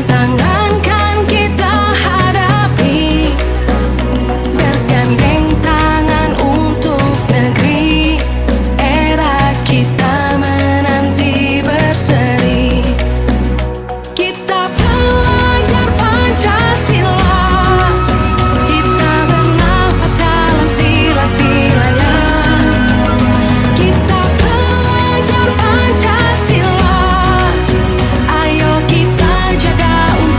tantangan kan kita hadapi, bergandeng tangan untuk negeri. Era kita menanti berseri. Kita belajar Pancasila, kita bernafas dalam sila-silanya. Kita belajar Pancasila, ayo kita jaga untuk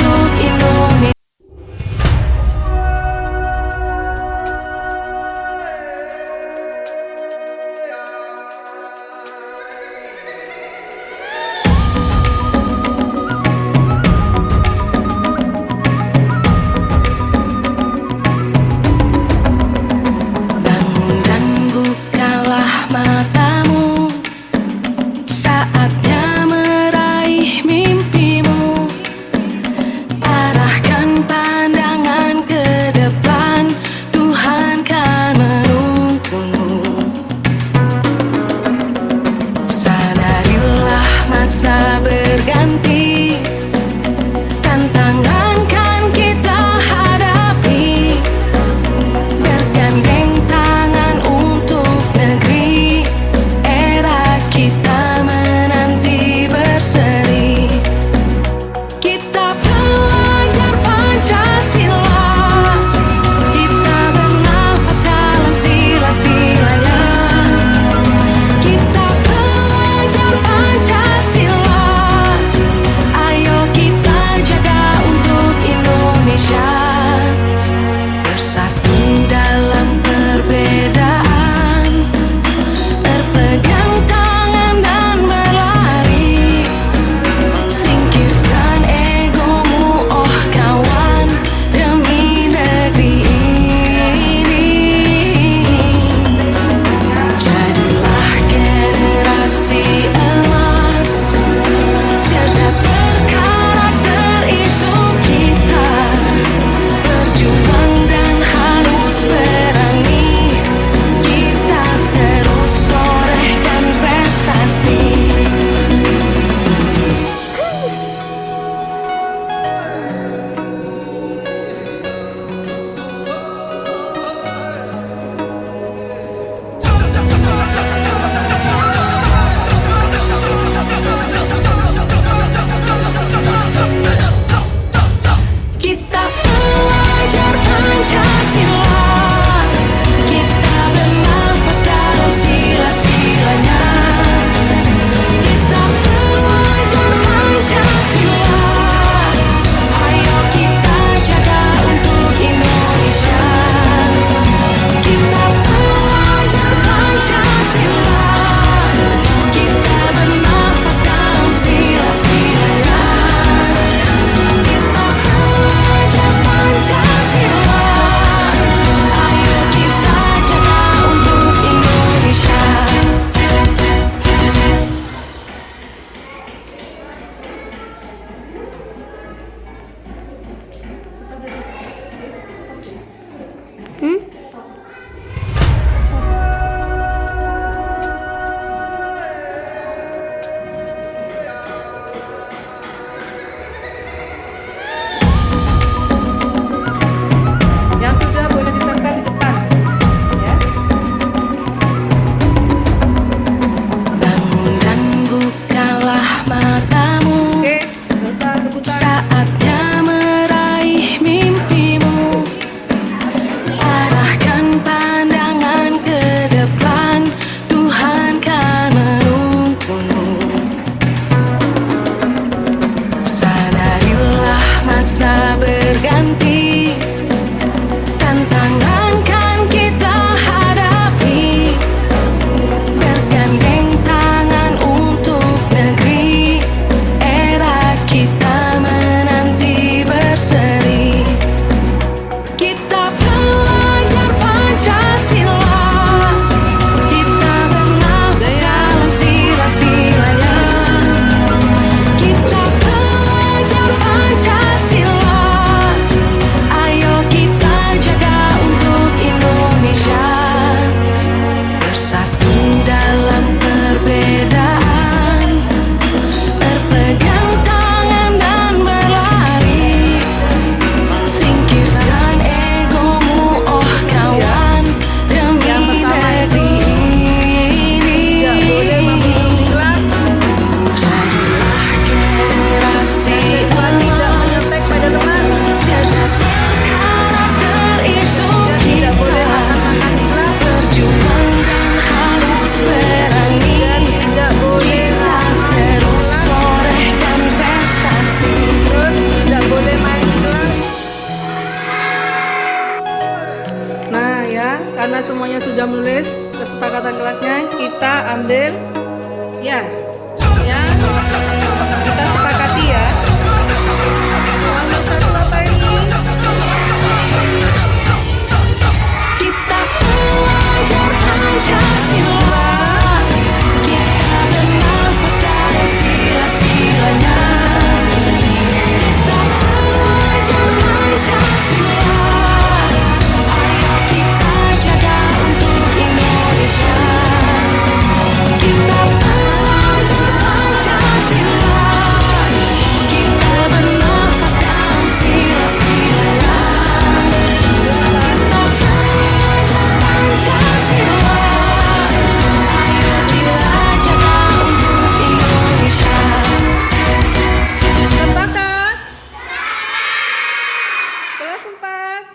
sudah menulis kesepakatan kelasnya, kita ambil ya, kita sepakati ya. Nomor 1 apa ini? Kita belajar Pancasila, kita bernafas dalam sila-silanya. Kita belajar Pancasila, ayo kita jaga untuk Indonesia. Kita belajar Pancasila, kita bernafas dalam sila-silanya. Kita belajar Pancasila, ayo kita jaga untuk Indonesia. Sepakat? Kelas 4.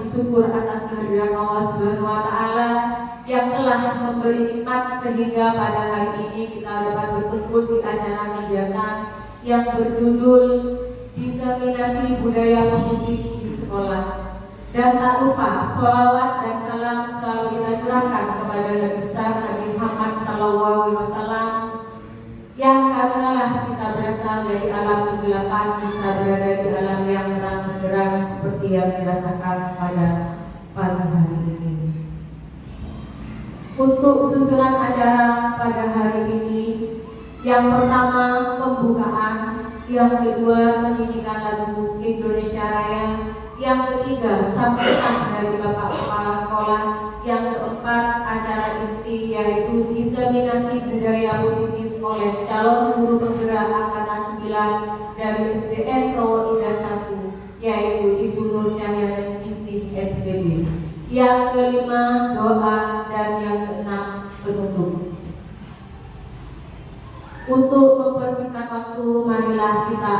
Bersyukur atas kehadiran Allah Subhanahu wa Ta'ala yang telah memberi nikmat sehingga pada hari ini kita dapat berkumpul di acara kegiatan yang berjudul Diseminasi Budaya Positif di Sekolah. Dan tak lupa sholawat dan salam selalu kita curahkan kepada Nabi besar Nabi Muhammad SAW yang karenalah kita berasal dari alam kegelapan bisa berada di alam yang terang benderang seperti yang dirasakan pada pagi hari ini. Untuk susunan acara pada hari ini, yang pertama pembukaan, yang kedua menyanyikan lagu Indonesia Raya, yang ketiga sambutan dari Bapak Kepala Sekolah, yang keempat acara inti yaitu diseminasi budaya positif oleh calon guru penggerak angkatan 9 dari SDN Pro Indah 1 yaitu Ibu Nur Cahyani Ningsih SPB. Yang kelima doa dan yang keenam penutup. Untuk mempersingkat waktu, marilah kita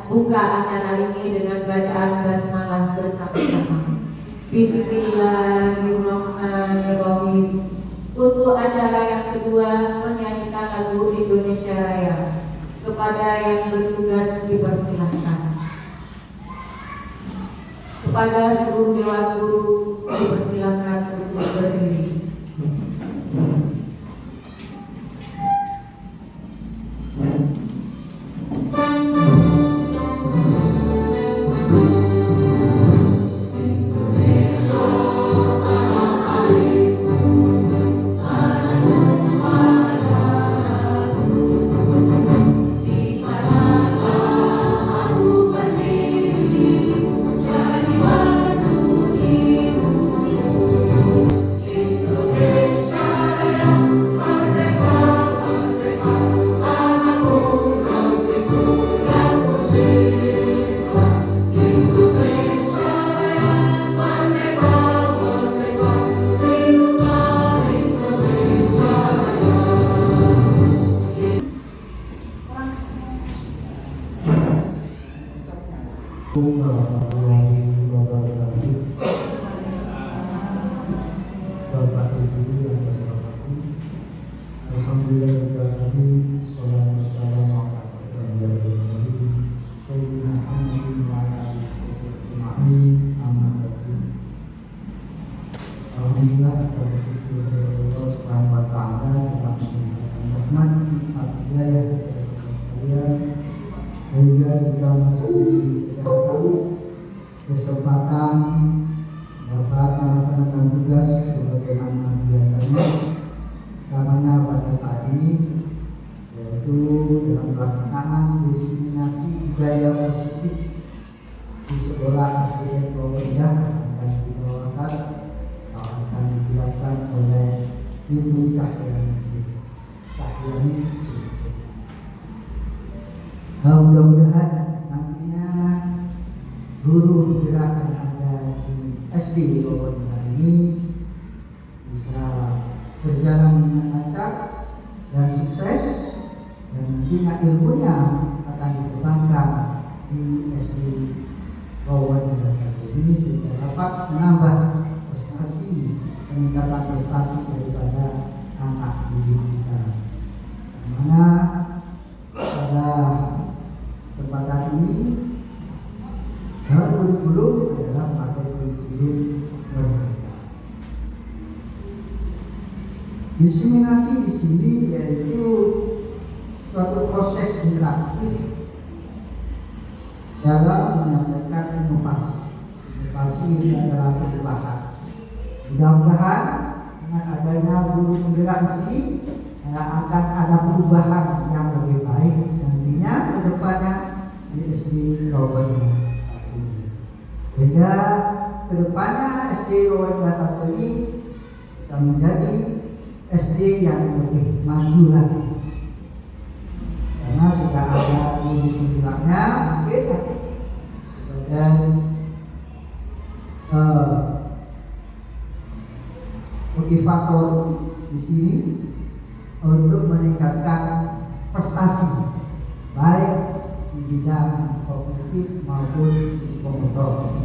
buka acara ini dengan bacaan basmalah bersama-sama. Bismillahirrahmanirrahim. Untuk acara yang kedua menyanyikan lagu Indonesia Raya. Kepada yang bertugas dipersilahkan. Kepada seluruh dewan guru dipersilahkan untuk berdiri. sehingga kita masuk di kesehatan, kesempatan dapat melaksanakan tugas sebagaimana biasanya namanya pada saat ini, yaitu dalam pelaksanaan diseminasi budaya positif di sekolah SDN Provinsi akan dibawakan atau akan dijelaskan oleh Ibu Cahyani. Mudah-mudahan nantinya guru penggerak yang ada di SD Provinsi ini bisa berjalan dengan lancar dan sukses, dan nantinya ilmunya akan dikembangkan di SD Provinsi ini sehingga dapat menambah prestasi, peningkatan prestasi daripada anak didik kita. Mana pada kesempatan ini kurikulum adalah pakai kurikulum merdeka. Diseminasi di sini yaitu suatu proses interaktif dalam menyampaikan inovasi. Inovasi ini adalah perubahan. Mudah-mudahan dengan adanya guru penggerak di sini akan ada perubahan yang lebih baik nantinya ke depannya di SD Rawamangun 1 ini. Sehingga ke depannya SD Rawamangun 1 ini bisa menjadi SD yang lebih maju lagi. Karena sudah ada guru penggeraknya, mungkin nanti sebagai motivator di sini untuk meningkatkan prestasi baik di bidang kognitif maupun psikomotor.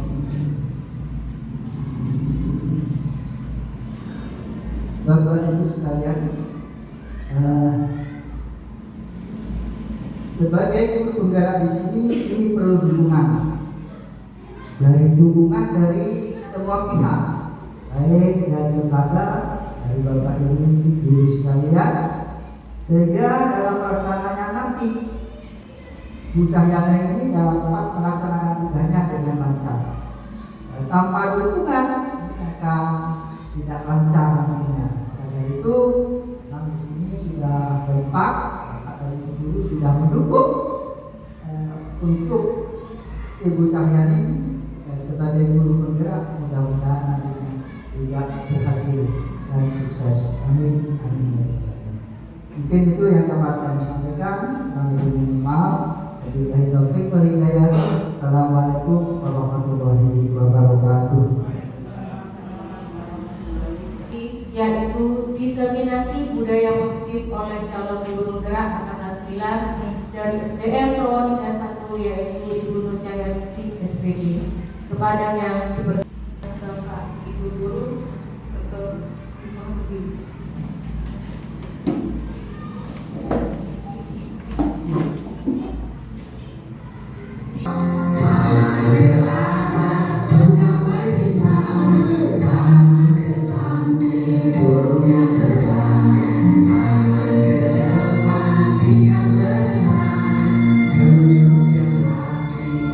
Bapak Ibu sekalian, sebagai guru penggerak di sini ini perlu dukungan dari semua pihak, baik dari lembaga, dari Bapak Ibu guru sekalian, sehingga dalam pelaksanaannya nanti Bu Cahyani ini dapat melaksanakan tugasnya dengan lancar. Tanpa dukungan ini akan tidak lancar nantinya. Karena itu kami di sini sudah kompak, Bapak dari guru sudah mendukung untuk Ibu Cahyani sebagai guru penggerak. Mudah-mudahan nantinya juga berhasil dan sukses. Amin. Amin. Mungkin itu yang dapat kami sampaikan. Kami mohon maaf. Wabillahi taufiq wal hidayah. Assalamualaikum warahmatullahi wabarakatuh. Yaitu diseminasi budaya positif oleh calon guru penggerak angkatan 9 dari SDN Provinsi 1 yaitu Ibu Nur Cahyani SPD. Kepadanya dipersilakan Bapak Ibu guru untuk menghadiri.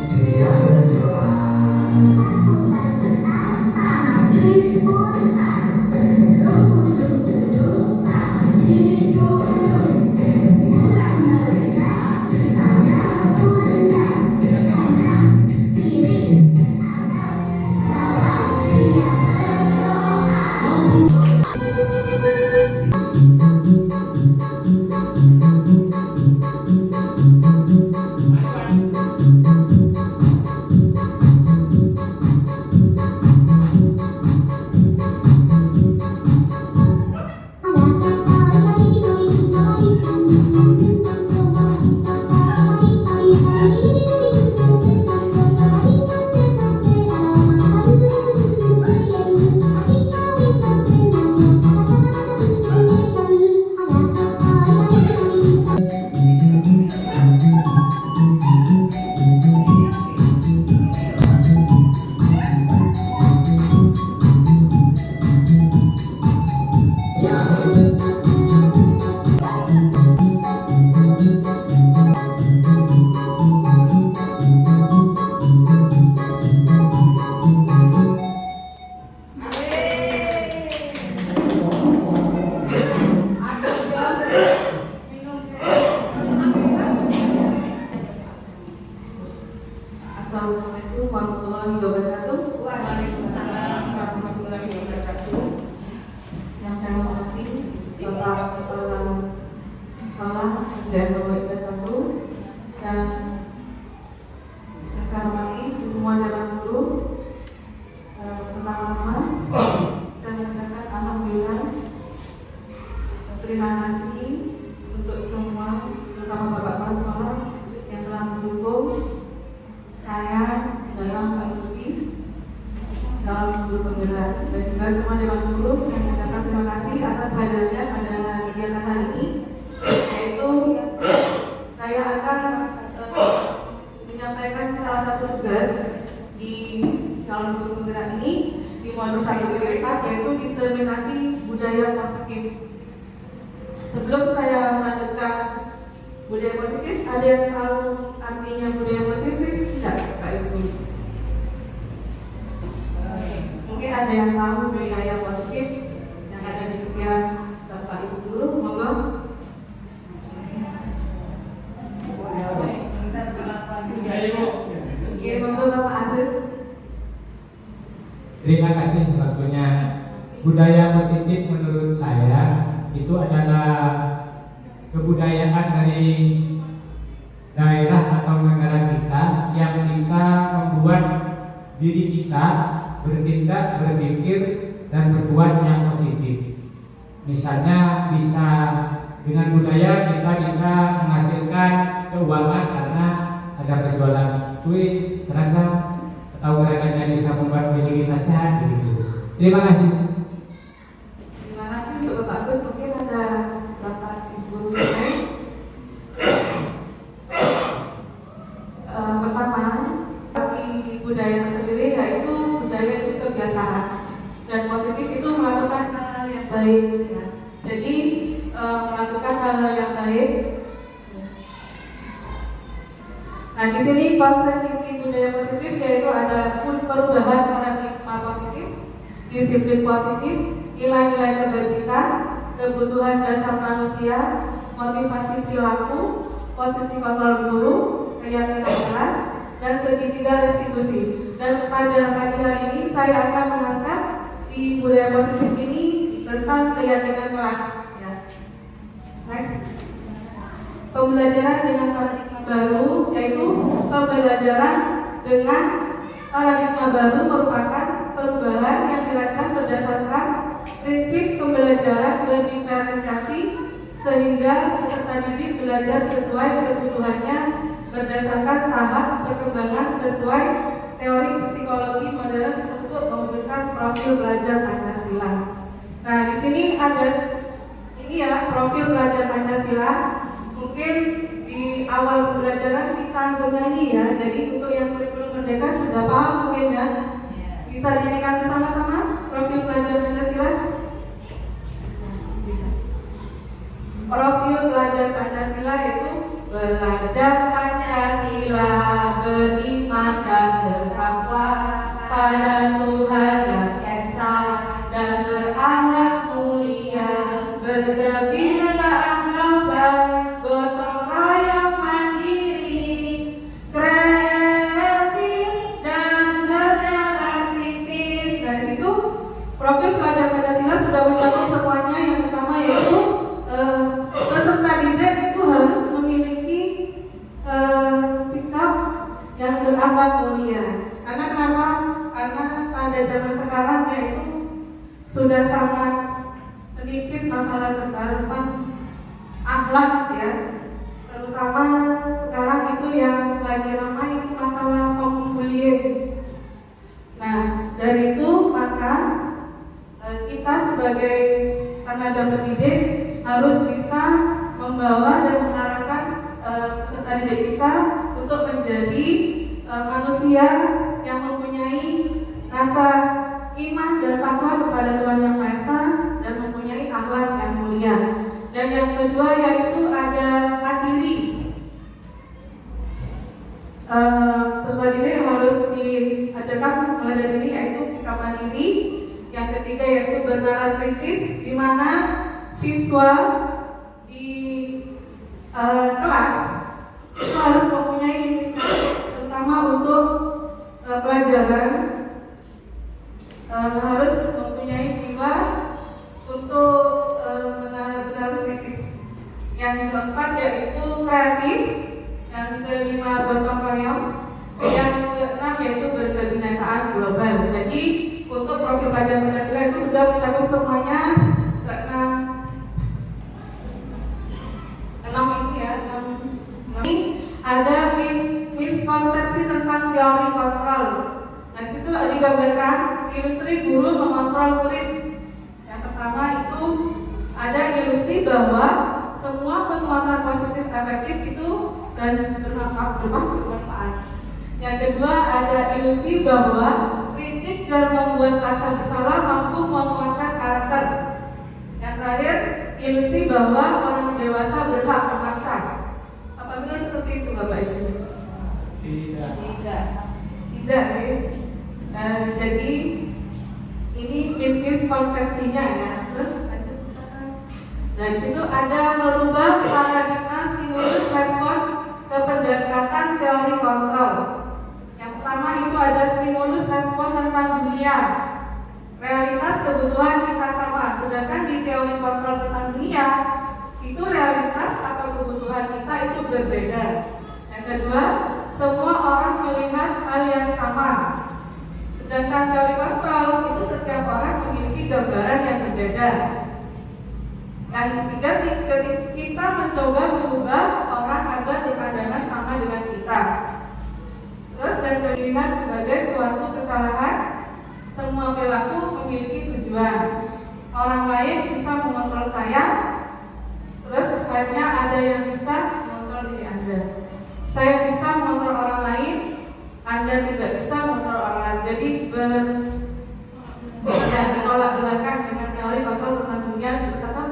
Siapa doa berterima kasih untuk semua, terutama Bapak-Bapak sekolah yang telah mendukung saya dalam mengikuti dalam guru penggerak, dan juga semua dewan guru. Saya mengucapkan terima kasih atas kehadirannya pada kegiatan hari ini, yaitu saya akan menyampaikan salah satu tugas di calon guru penggerak ini di modul 1.4, yaitu diseminasi budaya positif. Sebelum saya melanjutkan budaya positif, ada yang tahu artinya budaya positif? Tidak, Pak Ibu. Mungkin ada yang tahu budaya positif yang ada di pikiran Bapak Ibu guru, monggo. Oke, monggo Bapak Agus. Terima kasih. Waktunya budaya positif menurut saya itu adalah kebudayaan dari daerah atau negara kita yang bisa membuat diri kita bertindak, berpikir, dan berbuat yang positif. Misalnya bisa dengan budaya kita bisa menghasilkan keuangan karena ada berjualan kue, seragam, atau gerakannya bisa membuat diri kita sehat begitu. Terima kasih. Terima kasih untuk Bapak Agus. Mungkin ada Bapak Ibu yang lain. Pertama, bagi budaya itu sendiri yaitu budaya itu kebiasaan, dan positif itu melakukan hal-hal yang baik. Ya. Jadi melakukan hal-hal yang baik. Nah, di sini konsep inti budaya positif yaitu ada perubahan paradigma positif, disiplin positif, nilai-nilai kebajikan, kebutuhan dasar manusia, motivasi perilaku, posisi kontrol guru, keyakinan kelas, dan segitiga restitusi. Dan pada pagi hari ini saya akan mengangkat di budaya positif ini tentang keyakinan kelas. Ya. Next. Pembelajaran dengan paradigma baru, yaitu pembelajaran dengan paradigma baru merupakan perubahan yang dilakukan berdasarkan prinsip pembelajaran berdiferensiasi sehingga peserta didik belajar sesuai kebutuhannya berdasarkan tahap perkembangan sesuai teori psikologi modern untuk mewujudkan profil belajar Pancasila. Nah, di sini ada ini ya, profil belajar Pancasila. Mungkin di awal pembelajaran kita bernyanyi ya, jadi untuk yang kurikulum merdeka sudah paham mungkin ya. Bisa dinyanyikan bersama-sama profil belajar Pancasila? Bisa. Profil belajar Pancasila itu belajar Pancasila, beriman dan bertakwa pada Tuhan yang Esa dan berakhlak mulia, bergembira akhlak, gotong royong mandiri, kreatif dan bernalar kritis. Dari situ profil pelajar Pancasila sudah mencakup semuanya. Yang pertama yaitu peserta didik itu harus memiliki sikap yang berakhlak mulia. Karena kenapa? Karena pada zaman sekarang yaitu sudah sangat menipis masalah tentang akhlak ya. Terutama sekarang itu yang lagi ramai itu masalah pembullying. Nah, dari itu maka kita sebagai tenaga pendidik harus bisa membawa dan mengarahkan peserta didik kita untuk menjadi manusia yang mempunyai rasa iman dan takwa kepada Tuhan Yang Maha Esa dan mempunyai akhlak yang mulia. Dan yang kedua yaitu ada mandiri. Peserta didik harus diajarkan mulai dari ini yaitu sikap mandiri. Yang ketiga yaitu bernalar kritis, di mana siswa di kelas itu harus mempunyai inisiatif, terutama untuk pelajaran, harus mempunyai jiwa untuk benar-benar kritis. Yang keempat yaitu kreatif, yang kelima gotong royong, yang keenam yaitu berkebinekaan global. Jadi untuk profil pelajar Pancasila itu sudah mencakup semuanya keenam teori kontrol. Nah, di situ digambarkan ilustrasi guru mengontrol murid. Yang pertama itu ada ilusi bahwa semua penguatan positif efektif itu dan bermanfaat. Yang kedua ada ilusi bahwa kritik dan membuat rasa bersalah mampu menguatkan karakter. Yang terakhir, ilusi bahwa orang dewasa berhak memaksa. Apa benar seperti itu, Bapak Ibu? Tidak ya. Jadi ini tipis konsepsinya ya. Terus dari situ ada merubah paradigma stimulus respon ke pendekatan teori kontrol. Yang pertama itu ada stimulus respon tentang dunia. Realitas kebutuhan kita sama, sedangkan di teori kontrol tentang dunia itu realitas atau kebutuhan kita itu berbeda. Yang kedua, semua orang melihat hal yang sama. Sedangkan teori kontrol itu setiap orang memiliki gambaran yang berbeda. Yang ketiga, kita mencoba mengubah orang agar berpandangan sama dengan kita. Terus yang dilihat sebagai suatu kesalahan, semua perilaku memiliki tujuan. Orang lain bisa mengontrol saya, terus akhirnya ada yang bisa mengontrol diri Anda. Saya bisa mengontrol orang lain, Anda tidak bisa mengontrol orang lain. Jadi bertolak belakang dengan teori kontrol tentang dunia. Kata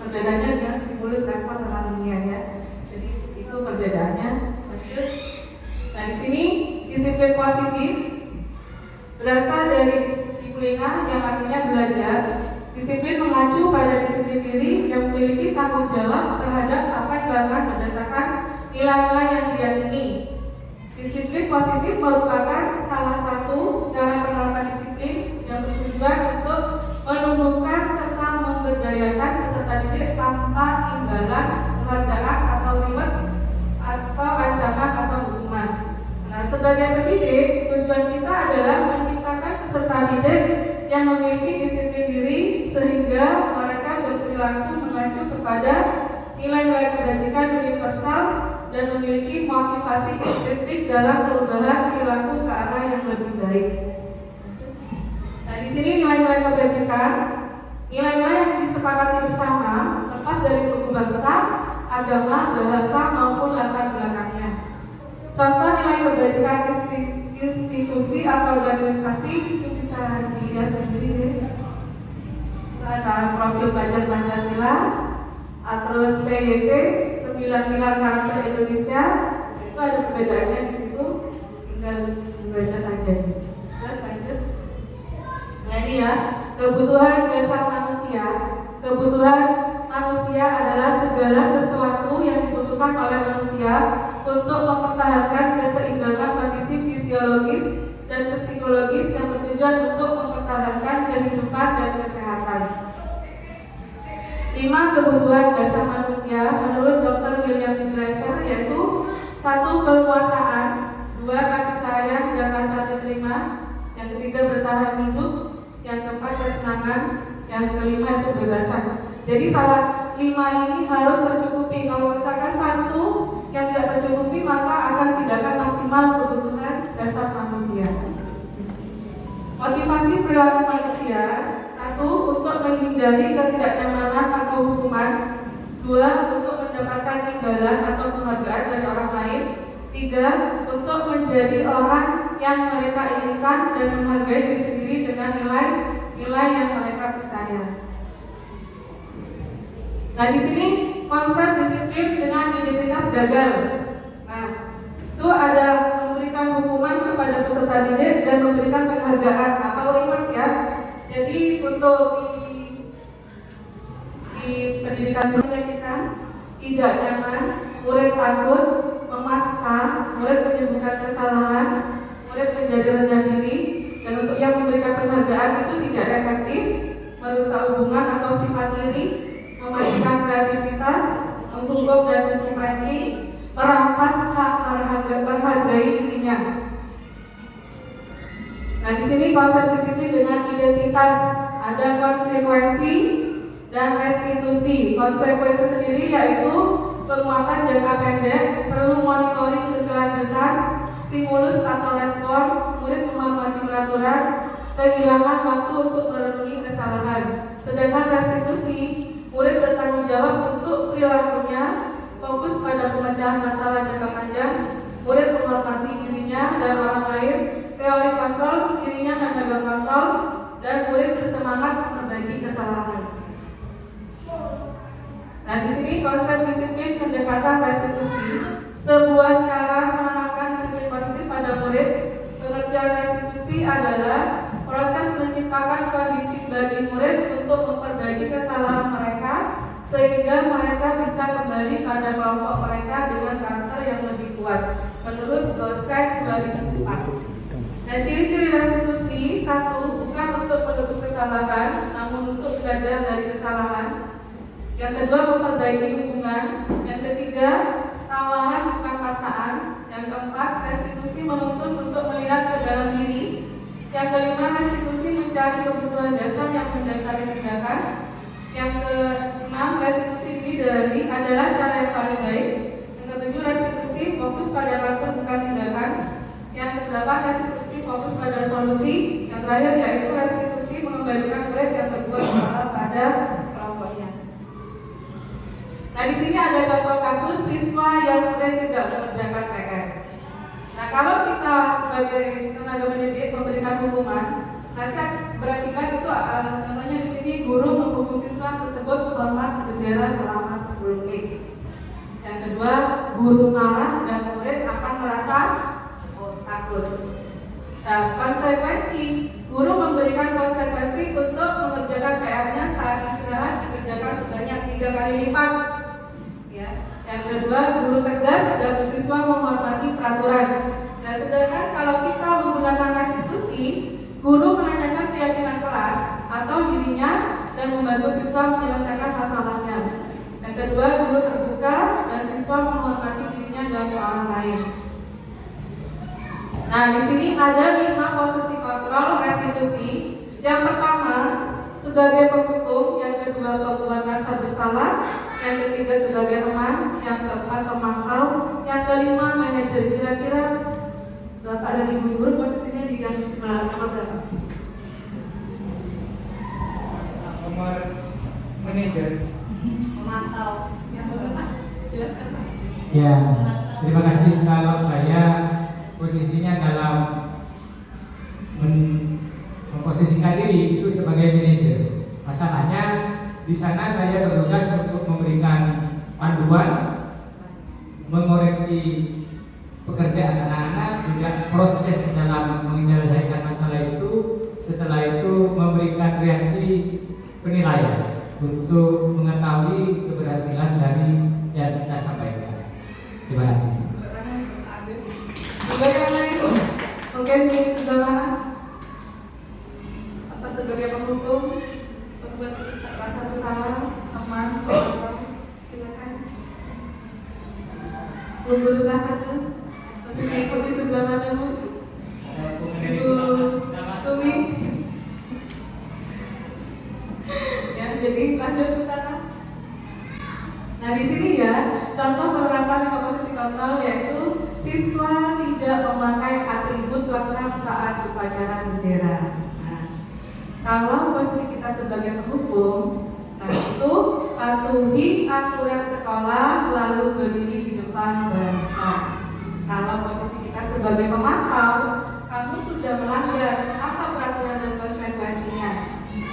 perbedaannya dengan stimulus respon tentang dunia ya. Jadi itu perbedaannya. Nah di sini disiplin positif berasal dari disiplina yang artinya belajar. Disiplin mengacu pada disiplin diri yang memiliki tanggung jawab terhadap apa yang dilakukan berdasarkan nilai-nilai yang diyakini. Disiplin positif merupakan salah satu cara penerapan disiplin yang bertujuan untuk menumbuhkan serta memberdayakan peserta didik tanpa imbalan, penghargaan atau reward atau ancaman atau hukuman. Nah, sebagai pendidik, tujuan kita adalah menciptakan peserta didik yang memiliki disiplin diri sehingga mereka berperilaku mengacu kepada nilai-nilai kebajikan universal dan memiliki motivasi intrinsik dalam perubahan perilaku ke arah yang lebih baik. Nah, di sini nilai-nilai kebajikan, nilai-nilai yang disepakati bersama, lepas dari suku bangsa, agama, bahasa maupun latar belakangnya. Contoh nilai kebajikan institusi atau organisasi itu bisa dilihat sendiri. Dalam profil Badan Pancasila, terus PYP 9 pilar karakter Indonesia, itu ada perbedaannya di situ, tinggal membaca saja. Terus lanjut. Nah ini ya, kebutuhan dasar manusia. Kebutuhan manusia adalah segala sesuatu yang dibutuhkan oleh manusia untuk mempertahankan keseimbangan kondisi fisiologis dan psikologis yang bertujuan untuk mempertahankan kehidupan dan kesehatan. 5 kebutuhan dasar manusia menurut Dr. William Glasser yaitu 1. Kekuasaan, 2. Kasih sayang dan rasa diterima, yang ketiga bertahan hidup, yang keempat kesenangan, yang kelima itu kebebasan. Jadi salah 5 ini harus tercukupi. Kalau misalkan 1 yang tidak tercukupi maka akan tidak akan maksimal kebutuhan dasar manusia. Motivasi perilaku manusia: 1. Untuk menghindari ketidaknyamanan atau hukuman, 2. Untuk mendapatkan imbalan atau penghargaan dari orang lain, 3. Untuk menjadi orang yang mereka inginkan dan menghargai diri sendiri dengan nilai-nilai yang mereka percaya. Nah di sini konsep disiplin dengan identitas gagal. Nah itu ada memberikan hukuman kepada peserta didik dan memberikan penghargaan atau reward ya. Jadi untuk di pendidikan kita tidak nyaman, murid takut, memaksa, murid menyebutkan kesalahan, murid menjadi rendah diri, dan untuk yang memberikan penghargaan itu tidak efektif, merusak hubungan atau sifat iri, mematikan kreativitas, menghukum dan sistem ranking, merampas hak menghargai dirinya. Nah di sini konsep disiplin dengan identitas, ada konsekuensi dan restitusi. Konsekuensi sendiri yaitu penguatan jangka pendek, perlu monitoring berkelanjutan, stimulus atau respon, murid menghormati peraturan, kehilangan waktu untuk merenungi kesalahan. Sedangkan restitusi, murid bertanggung jawab untuk perilakunya, fokus pada pemecahan masalah jangka panjang, murid menghormati dirinya dan orang lain, teori kontrol, dirinya dan gagal kontrol, dan murid bersemangat memperbaiki kesalahan. Nah, di sini konsep disiplin pendekatan restitusi, sebuah cara menanamkan disiplin positif pada murid. Pengertian restitusi adalah proses menciptakan kondisi bagi murid untuk memperbaiki kesalahan mereka sehingga mereka bisa kembali pada kelompok mereka dengan karakter yang lebih kuat menurut Goldstein 2004. Dan ciri-ciri restitusi: 1. Bukan untuk menebus kesalahan, namun untuk belajar dari kesalahan. Yang kedua, memperbaiki hubungan. Yang ketiga, tawaran bukan paksaan. Yang keempat, restitusi menuntut untuk melihat ke dalam diri. Yang kelima, restitusi mencari kebutuhan dasar yang mendasari tindakan. Yang keenam, restitusi diri adalah cara yang paling baik. Yang ketujuh, restitusi fokus pada karakter bukan tindakan. Yang kedelapan, restitusi fokus pada solusi. Yang terakhir yaitu restitusi mengembalikan murid yang berbuat salah pada kelompoknya. Nah, di sini ada contoh kasus siswa yang sering tidak mengerjakan PR. Nah, kalau kita sebagai tenaga pendidik memberikan hukuman, nanti berakibat itu namanya di sini guru menghukum siswa tersebut menghormat bendera selama 10 menit. Yang kedua, guru marah dan murid akan merasa takut. Nah, konsekuensi, guru memberikan konsekuensi untuk mengerjakan PR-nya saat istirahat dikerjakan sebanyak 3 kali lipat. Ya. Yang kedua, guru tegas dan siswa menghormati peraturan. Nah, sedangkan kalau kita menggunakan restitusi, guru menanyakan keyakinan kelas atau dirinya dan membantu siswa menyelesaikan masalahnya. Yang kedua, guru terbuka dan siswa menghormati dirinya dan orang lain. Nah, di sini ada 5 posisi kontrol restitusi. Yang pertama, sebagai penghukum. Yang kedua, pembuat rasa bersalah. Yang ketiga, sebagai teman. Yang keempat, pemantau. Yang kelima, manajer. Kira-kira Bapak dan Ibu guru posisinya di yang sebelah nomor berapa? Nomor manajer. Pemantau. Yang berapa? Jelaskan, Pak. Ya, terima kasih. Kalau saya posisinya dalam memposisikan diri itu sebagai manajer. Masalahnya di sana saya bertugas untuk memberikan panduan, mengoreksi pekerjaan anak-anak, juga proses dalam menyelesaikan masalah itu. Setelah itu memberikan reaksi penilaian untuk mengetahui keberhasilan dari yang kita sampaikan. Terima kasih. Juga yang lain, mungkin di sebelah mana? Apa sebagai penghukum, pembuat rasa bersalah, teman, saudara, silakan. Guru kelas 1, posisi Ibu di sebelah mana, Bu? Ibu Suwi. Ya, jadi lanjut Bu Tata. Nah, di sini ya, contoh penerapan posisi kontrol yaitu siswa tidak memakai atribut lengkap saat upacara bendera. Nah, kalau posisi kita sebagai penghukum, nah itu patuhi aturan sekolah lalu berdiri di depan barisan. Kalau posisi kita sebagai pemantau, kamu sudah melanggar apa peraturan dan konsekuensinya.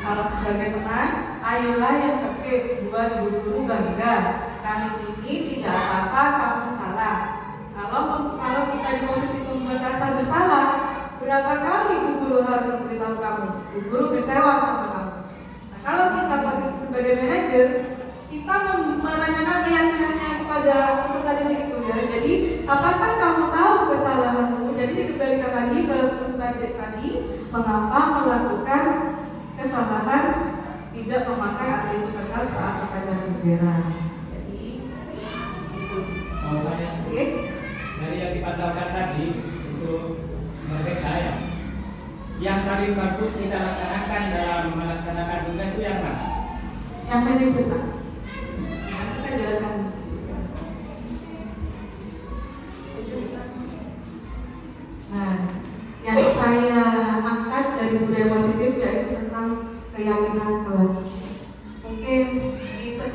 Kalau sebagai teman, ayolah yang tertib, buat guru bangga. Kali ini tidak apa-apa, kamu salah. Kalau kita di posisi pembuat rasa bersalah, berapa kali ibu guru harus memberitahu kamu? Ibu guru kecewa sama kamu. Nah, kalau kita posisi sebagai manajer, kita menanyakan keyakinannya kepada peserta didik itu ya. Jadi, apakah kamu tahu kesalahanmu? Jadi dikembalikan lagi ke peserta didik tadi, mengapa melakukan kesalahan tidak memakai atribut terkenal saat upacara bendera. Jadi, itu. Oke. Dari yang dipantaukan tadi untuk mereka yang paling bagus kita laksanakan dalam melaksanakan tugas itu yang mana? Yang manajer, Pak. Nanti saya jelaskan.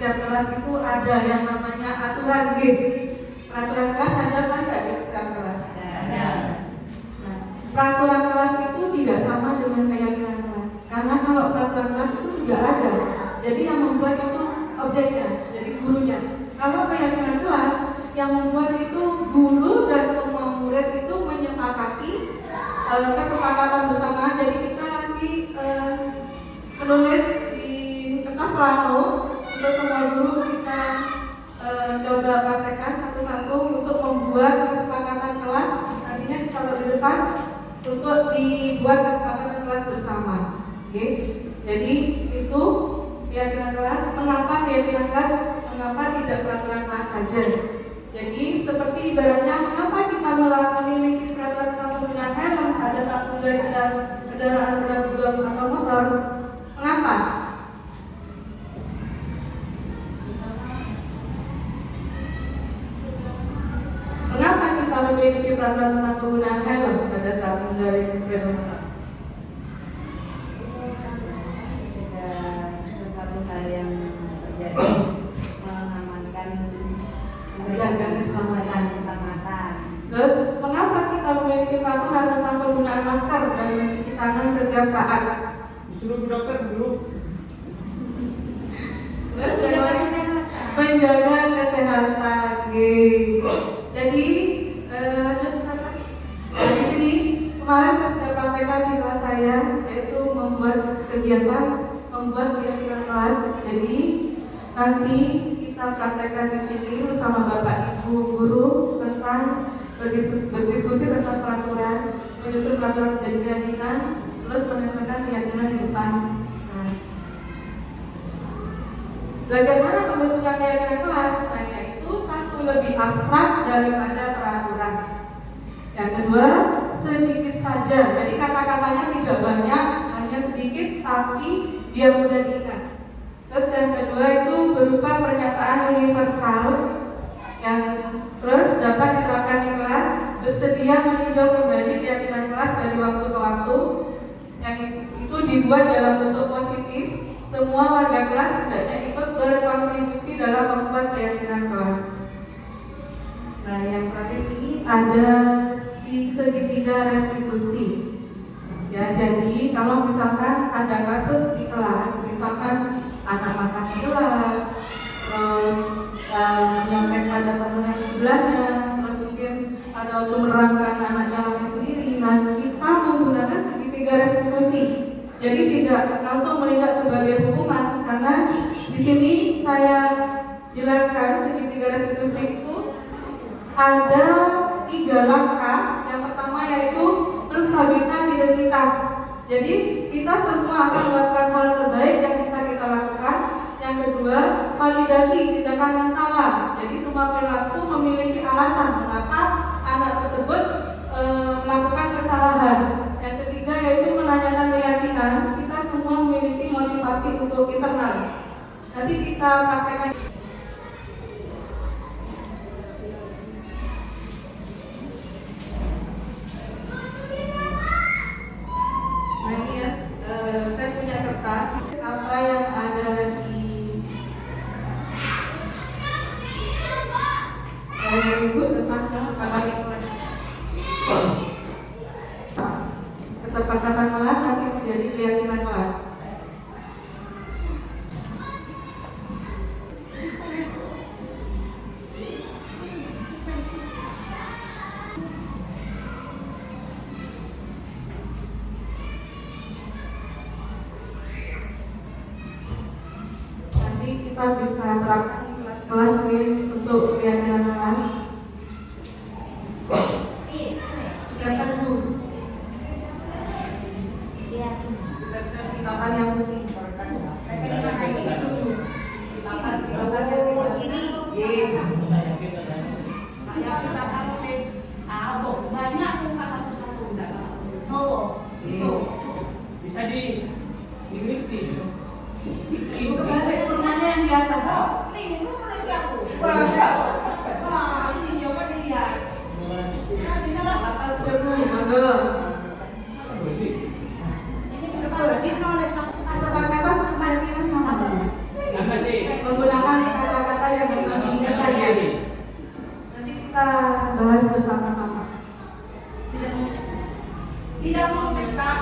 setiap kelas itu ada yang namanya aturan G. Peraturan kelas ada kan nggak di setiap kelas? Ada. Nah, peraturan kelas itu tidak sama dengan keyakinan kelas. Karena kalau peraturan kelas itu sudah ada, jadi yang membuat itu objeknya, jadi gurunya. Kalau keyakinan kelas, yang membuat itu guru dan semua murid itu menyepakati kesepakatan bersama. Jadi kita nanti menulis di kertas plano untuk semua guru kita coba praktekkan satu-satu untuk membuat kesepakatan kelas. Nantinya kita taruh di depan untuk dibuat kesepakatan kelas bersama. Oke, jadi itu keyakinan kelas. Mengapa keyakinan kelas? Mengapa tidak peraturan kelas saja? Jadi seperti ibaratnya mengapa kita memiliki peraturan tentang penggunaan helm pada saat mengendarai kendaraan berat atau motor? Mengapa? Mengapa kita memiliki peraturan tentang penggunaan helm pada saat mengendarai sepeda motor? Sesuatu hal yang terjadi mengamankan menjaga keselamatan. Terus, mengapa kita memiliki peraturan tentang penggunaan masker dan mencuci tangan setiap saat? Disuruh Bu Dokter dulu. Terus, menjaga kesehatan. Jadi, lanjut Kakak. Nah, di sini kemarin saya sudah praktekkan di kelas saya, yaitu membuat kegiatan, membuat keyakinan kelas. Jadi, nanti kita praktekkan di sini bersama Bapak Ibu guru tentang berdiskusi tentang peraturan, menyusun peraturan dan keyakinan, terus menentukan keyakinan di depan. Bagaimana pembentukan keyakinan kelas? Nah, yaitu satu lebih abstrak daripada peraturan. Yang kedua, sedikit saja. Jadi kata-katanya tidak banyak, hanya sedikit, tapi dia mudah diingat. Terus yang kedua itu berupa pernyataan universal yang terus dapat diterapkan di kelas, bersedia meninjau kembali keyakinan kelas dari waktu ke waktu, yang itu dibuat dalam bentuk positif. Semua warga kelas hendaknya ikut berkontribusi dalam membuat keyakinan kelas. Nah, yang terakhir ini ada di segitiga restitusi. Ya, jadi kalau misalkan ada kasus di kelas, misalkan anak makan di kelas, terus nyontek pada teman yang sebelahnya, terus mungkin ada waktu menerangkan anaknya lagi sendiri. Nah, kita menggunakan segitiga restitusi. Jadi tidak langsung menindak sebagai hukuman, karena di sini saya jelaskan segitiga restitusi itu ada 3 langkah. Yang pertama yaitu menstabilkan identitas. Jadi kita semua akan melakukan hal terbaik yang bisa kita lakukan. Yang kedua, validasi tindakan yang salah. Jadi semua perilaku memiliki alasan mengapa anak tersebut melakukan kesalahan. Yang ketiga yaitu menanyakan keyakinan. Kita semua memiliki motivasi untuk internal. Nanti kita praktekkan. Nah, ini ya, saya punya kertas. Apa yang ada di ibu tentang kesepakatan kelas nanti menjadi keyakinan kelas. Nanti kita bisa terapkan kelas ini untuk keyakinan kelas. Silakan Bu. Papan yang putih. Papan Bisa dimengerti. Ibu kembali ke rumahnya yang di atas. Atas dulu, monggo. Kesepakatan keyakinan sama. Apa sih? Menggunakan Gunakan kata-kata yang memang diinginkan ya. Nanti kita bahas bersama-sama. Tidak mau cekak.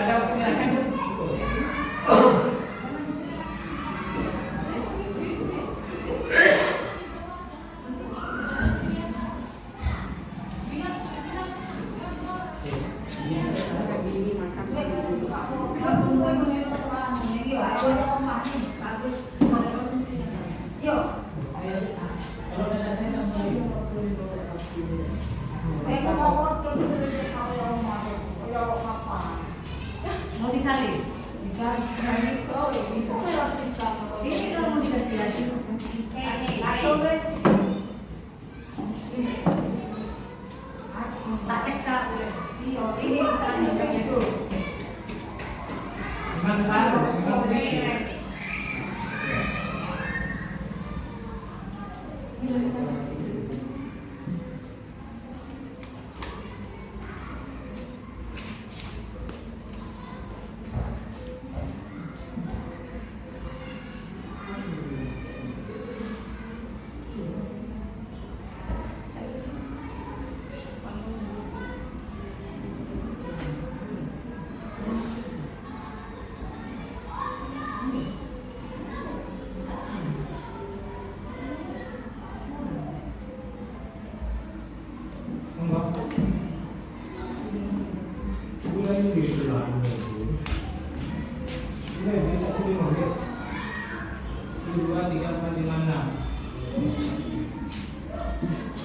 Ada penjelasan. Mau disalin? Ini kalau mau diganti lagi. Tak cekak udah. Ini Memang separuh, memang sedikit.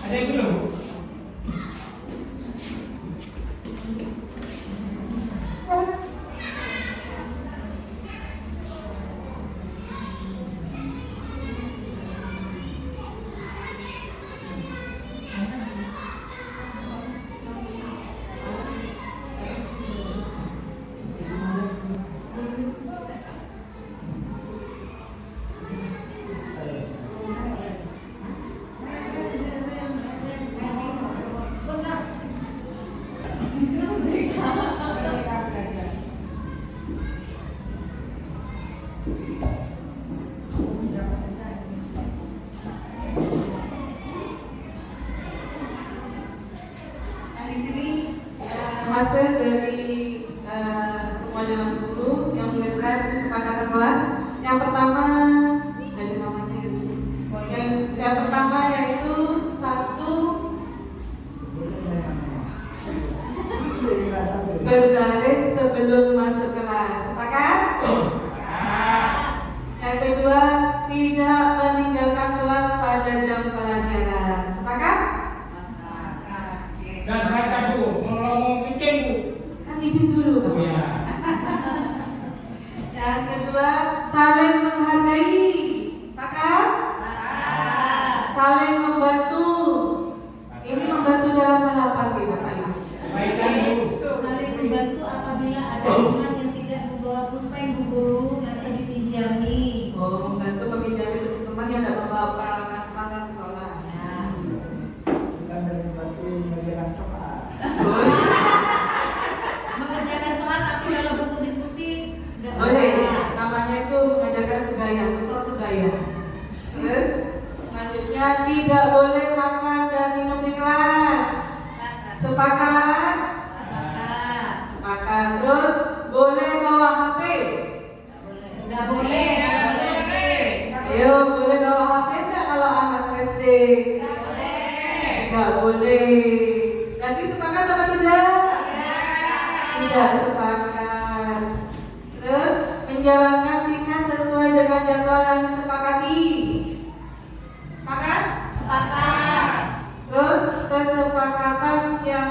Ada yang belum? Nah, di sini hasil dari semua dewan guru yang memberikan kesepakatan kelas. Yang pertama, ada namanya gitu. Yang pertama yaitu satu berbaris sebelum masuk kelas. Sepakat? Yang kedua, tidak meninggalkan kelas pada jam pelajaran. Sepakat? Gak sepakat Bu, mau bincang Bu. Kan izin dulu. Oh ya. Yang kedua, saling menghargai. Sepakat? Saling membantu. Ini membantu dalam hal apa nih Bapak Ibu? Kebaikan Bu. Saling membantu apabila ada teman yang tidak membawa pulpen Bu Guru nanti dipinjami. Oh, membantu meminjami teman-teman yang tidak membawa peralatan sekolah. Mengerjakan sholat tapi kalau bentuk diskusi nggak Oh iya, namanya itu mengajarkan sebaya, untuk sebaya. Terus, selanjutnya tidak boleh makan dan minum di kelas. Sepakat? Sepakat. Terus, boleh bawa HP. nggak boleh. Ayo, boleh bawa HP enggak kalau anak SD? Enggak boleh. Nanti sepakat apa tidak? Tidak sepakat. Terus menjalankan tingkat sesuai dengan jadwal yang disepakati. Sepakat? Sepakat. Terus kesepakatan yang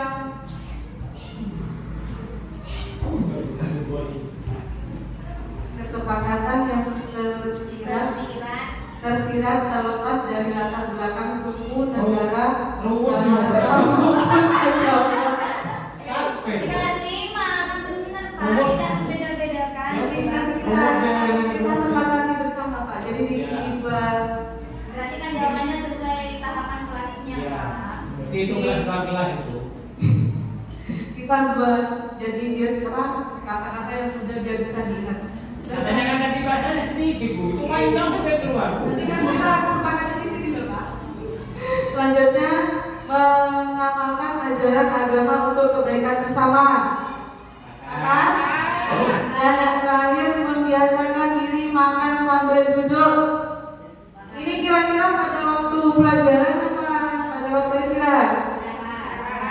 kesepakatan yang tersirat terlepas dari latar belakang suku, negara, bahasa, Kita simak, benar Pak, tidak membeda-bedakan. Jadi kita sepakati bersama Pak. Jadi dibuat Berarti kan jawabannya sesuai tahapan kelasnya Ya, Pak. berarti itu kelas itu. kita buat jadi dia apa kata-kata yang sudah dia bisa diingat. Katanya kan tadi bahasanya sedikit Bu, itu kan hilang sampai keluar Bu. Nanti kan kita sepakati di sini loh Pak. Selanjutnya mengamalkan ajaran agama untuk kebaikan bersama. Kan? Dan yang terakhir membiasakan diri makan sambil duduk. Ini kira-kira pada waktu pelajaran apa pada waktu istirahat?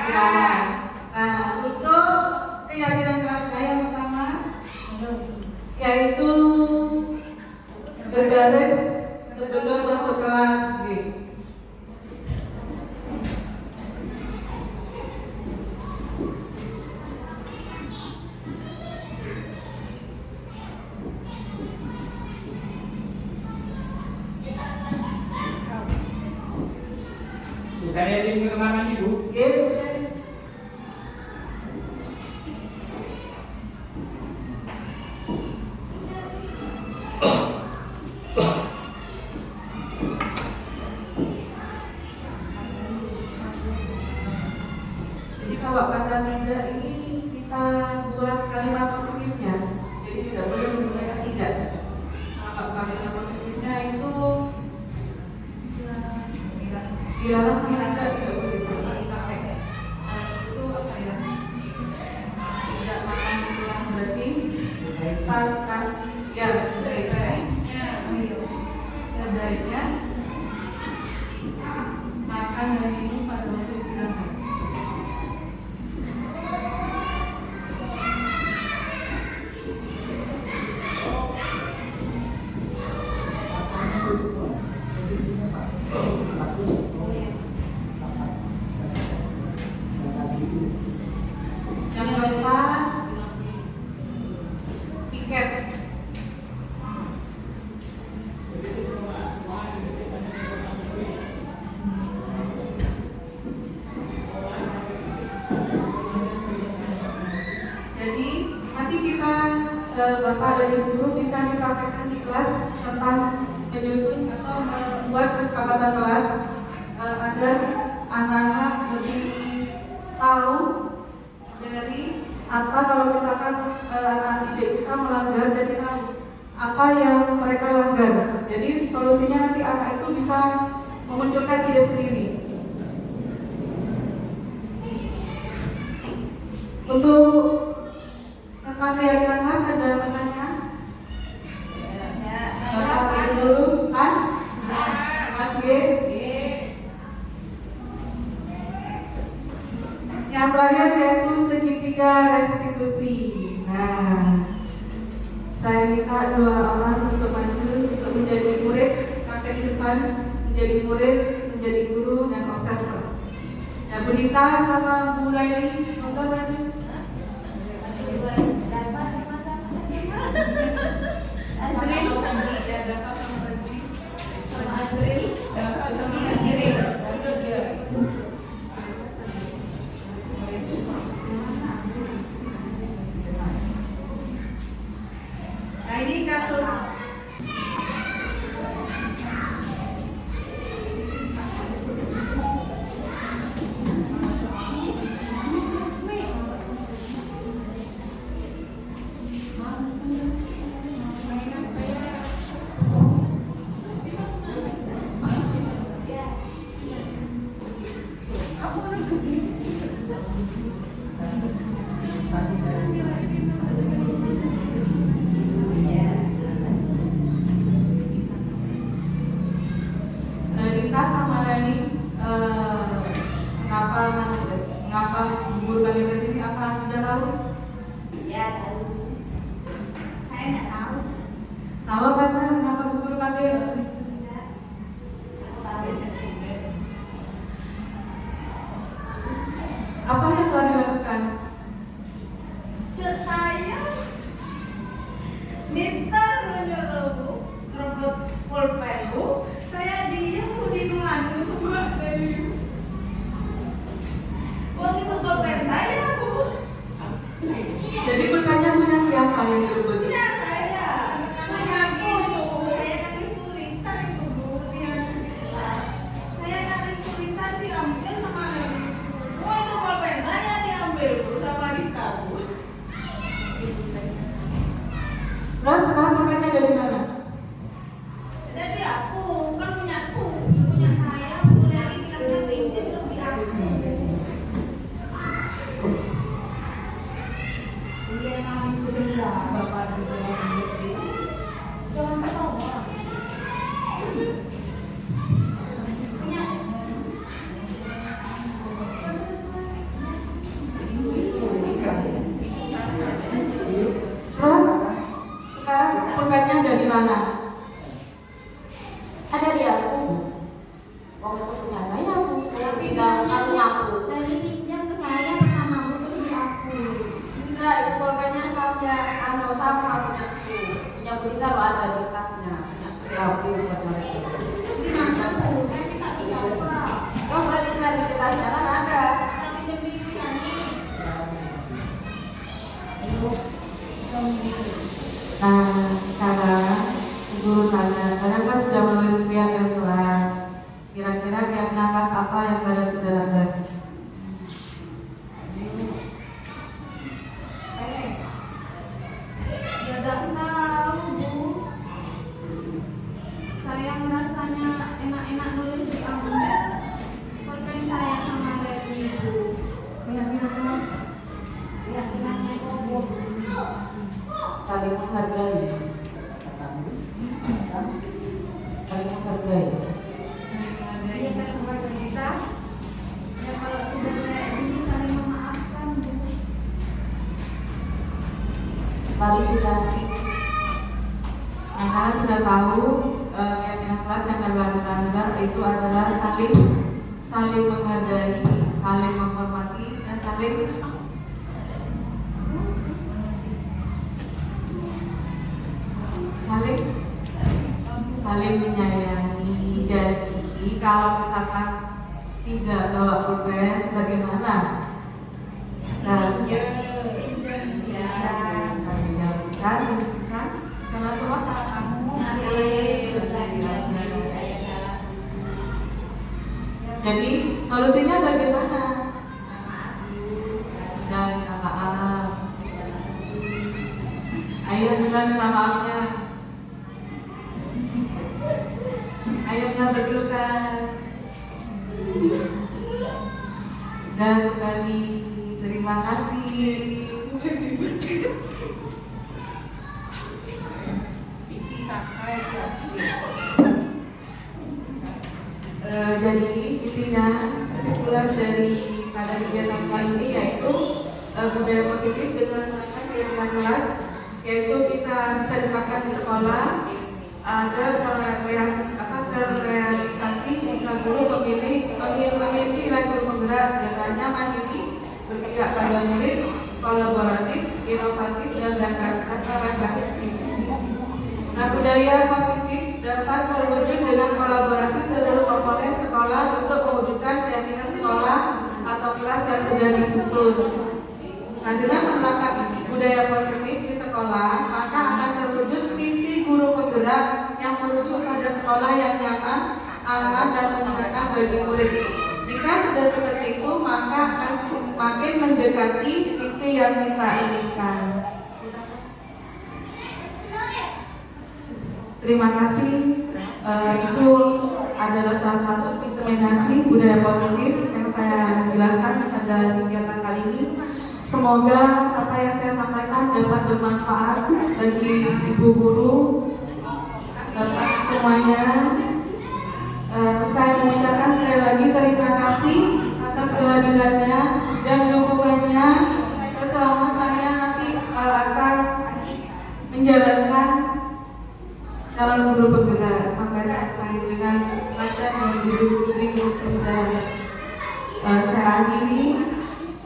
Istirahat. Nah, untuk keyakinan kelasnya yang pertama yaitu berbaris sebelum masuk kelas. Gitu. Bu, saya izin ke kamar mandi Bu. Gitu. Jadi kalau kata tidak ini kita buat kalimat positifnya. Jadi tidak boleh menggunakan tidak. Kalau kalimat positifnya itu dilarang sama tidak boleh dipakai. Itu apa ya? Tidak makan yang berarti kan ya sebaiknya makan dan minum pada waktu istirahat. Yang keempat, piket. Jadi nanti kita Bapak dan Ibu guru bisa dipraktekkan di kelas tentang menyusun atau membuat kesepakatan kelas agar anak-anak lebih tahu dari apa kalau misalkan anak didik kita melanggar, jadi tahu apa yang mereka langgar. Jadi solusinya nanti anak itu bisa memunculkan ide sendiri. Untuk tentang keyakinan kelas ada pertanyaan? Bapak Ibu guru, Mas? Mas G? Yang terakhir yaitu segitiga restitusi. Nah, saya minta 2 orang untuk maju untuk menjadi murid, praktek di depan, menjadi murid, menjadi guru dan observer. Ya, Bu Dita sama Bu Laili, monggo maju. Azri, ya dapat sama Azri. Sama Azri, dapat sama Azri. Duduk dia. Nah ini kasus Dita sama Lani ngapa guru panggil ke sini, apa sudah tahu? Ya, tahu. Saya nggak tahu. Tahu apa kenapa Bu Guru panggil? Apa yang telah dilakukan? Cuk saya minta mana? Ada di aku. Oh itu punya saya Bu. Tapi Aku ngaku. dari pinjam ke saya pertama terus di aku. Enggak, itu pulpennya sama punya aku. Punya berita lo ada di tasnya. Punya aku buat mereka. Terus gimana Bu? Saya minta siapa? Coba dicari di tasnya kan ada. Kita pinjam dulu ya nih. Nah, sekarang guru tanya, kalian kan sudah menulis pihak yang kelas. Kira-kira pihak nakas apa yang kalian sudah lakukan? Tidak tahu Bu. Saya merasanya enak-enak nulis di aku. Pulpen saya sama dari Ibu. Keyakinannya kok. Saling menghargai. Saling menghargai. Iya, saya menghargai kita. Ya kalau sudah kayak gini saling memaafkan Bu. Saling dikasih. Nah, kalian sudah tahu keyakinan kelas yang kalian langgar itu adalah saling menghargai, saling menghormati, dan saling menyayangi. Jadi kalau misalkan tidak bawa pulpen, bagaimana? Seharusnya kan karena semua kamu jadi solusinya bagaimana? Dan minta maaf. Ayo bilang minta maafnya. Ayo bilang berpelukan. Dan kembali terima kasih. Jadi intinya kesimpulan dari pada kegiatan kali ini yaitu budaya positif dengan menerapkan keyakinan kelas, yaitu kita bisa diterapkan di sekolah agar terrealisasi jika guru memiliki nilai guru penggerak dengannya mandiri, berpihak pada murid, kolaboratif, inovatif, dan kooperatif. Nah, budaya positif dapat terwujud dengan kolaborasi seluruh komponen sekolah untuk mewujudkan keyakinan sekolah atau kelas yang sudah disusun. Nah, dengan menerapkan budaya positif di sekolah, maka akan terwujud visi guru penggerak yang menuju pada sekolah yang nyaman, aman, dan menyenangkan bagi murid. Jika sudah seperti itu, maka akan semakin mendekati visi yang kita inginkan. Terima kasih. Itu adalah salah satu diseminasi budaya positif yang saya jelaskan pada kegiatan kali ini. Semoga apa yang saya sampaikan dapat bermanfaat bagi ibu guru, bapak semuanya. Saya mengucapkan sekali lagi terima kasih atas kehadirannya dan dukungannya selama saya nanti akan menjalankan dalam guru penggerak sampai selesai dengan lancar dan duduk di guru penggerak. Saya akhiri.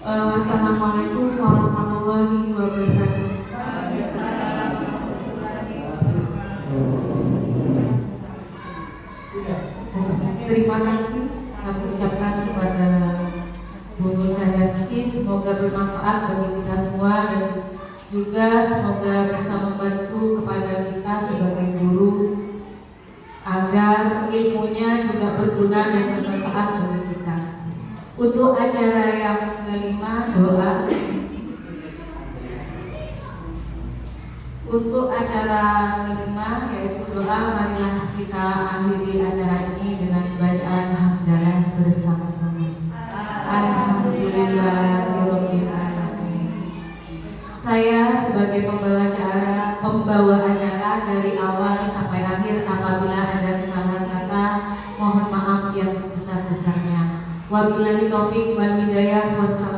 Wassalamualaikum warahmatullahi wabarakatuh. Terima kasih kami ucapkan kepada Bu Hayati. Semoga bermanfaat bagi kita semua dan juga semoga bisa membantu kepada kita sebagai guru agar ilmunya juga berguna dan bermanfaat bagi kita. Untuk acara yang kelima, doa. Untuk acara kelima yaitu doa, marilah kita akhiri acara ini dengan bacaan hamdalah bersama-sama. Alhamdulillahirabbil alamin. Saya sebagai pembawa acara dari awal sampai akhir, apabila ada kesalahan kata, mohon maaf yang sebesar-besarnya. Wabillahi taufik wal hidayah. Wassalamualaikum